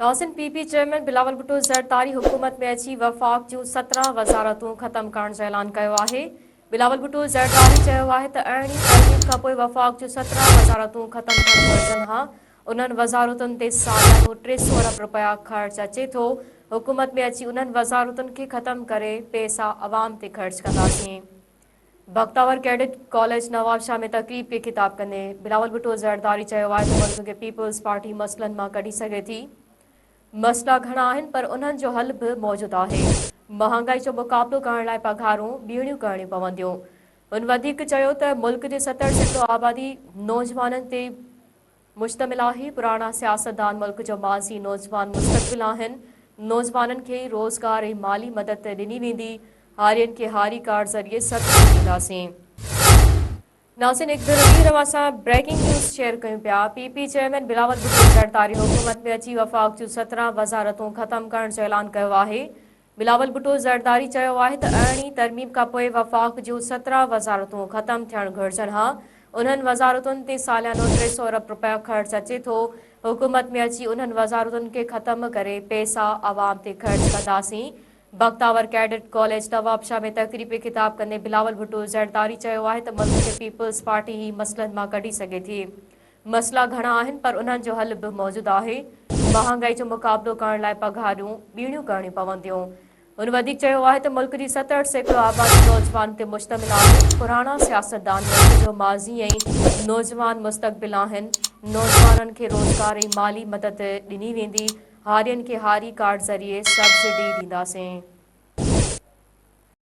नाज़रीन, PP chairman Bilawal Bhutto Zardari हुकूमत में अची वफ़ाक़ जूं 17 वज़ारतूं ख़त्म करण जो ऐलान कयो आहे। बिलावल भुट्टो ज़रदारी चयो आहे त अरिड़हीं तरमीम खां पोइ वफ़ाक़ जूं 17 वज़ारतूं ख़त्म थियण घुरिजनि हा। उन्हनि वज़ारतुनि ते सालियानो 300 अरब रुपया ख़र्च अचे थो। हुकूमत में अची उन्हनि वज़ारतुनि खे ख़त्म करे पैसा अवाम ते ख़र्च कंदासीं। बख्तावर कैडेट कॉलेज नवाबशाह में तकरीब खे ख़िताब कंदे बिलावल भुट्टो ज़रदारी चयो आहे त मुल्क खे पीपल्स पार्टी मसइलनि मां कढी सघे थी। मसइला घणा आहिनि पर उन्हनि जो हल बि मौजूदु आहे। महांगाई जो मुक़ाबिलो करण लाइ पघारूं ॿीणियूं करणियूं पवंदियूं। हुन वधीक चयो त मुल्क जे 70% आबादी नौजवाननि ते मुश्तमिल आहे। पुराणा सियासतदान मुल्क जो माज़ी नौजवान मुस्तक़बिल आहिनि। नौजवाननि खे रोज़गार ऐं माली मदद ॾिनी वेंदी। हारियुनि खे हारी कार्ड ज़रिए सब्सिडी ॾींदासीं। नाज़रीन, एक दरवीर असां ब्रेकिंग न्यूज़ शेयर कयूं पिया। पीपी चेयरमैन बिलावल भुट्टो ज़रदारी हुकूमत में अची वफ़ाक़ जूं 17 वज़ारतूं ख़त्म करण जो ऐलान कयो आहे। बिलावल भुट्टो ज़रदारी चयो आहे त अरिड़हीं तरमीम खां पोइ वफ़ाक़ जूं 17 वज़ारतूं ख़त्म थियण घुरिजनि हा। उन्हनि वज़ारतुनि ते सालियानो 300 अरब रुपया ख़र्च अचे थो। हुकूमत में अची उन्हनि वज़ारतुनि खे ख़त्म करे पैसा अवाम ते ख़र्च कंदासीं। बख्तावर कैडेट कॉलेज नवाबशाह में तकरीब खे ख़िताब कंदे बिलावल भुट्टो ज़रदारी चयो आहे त मुल्क खे पीपल्स पार्टी ही मसइलनि मां कढी सघे थी। मसइला घणा आहिनि पर उन्हनि जो हल बि मौजूदु आहे। महांगाई जो मुक़ाबिलो करण लाइ पघारूं ॿीणियूं करणियूं पवंदियूं। हुन वधीक चयो आहे त मुल्क जी 70% आबादी नौजवान ते मुश्तमिल आहे। पुराणा सियासतदान मुल्क जो माज़ी ऐं नौजवान मुस्तक़बिल आहिनि। नौजवाननि खे रोज़गार ऐं माली मदद ॾिनी वेंदी। हारियुनि खे हारी कार्ड ज़रिए सब्सिडी ॾींदासीं।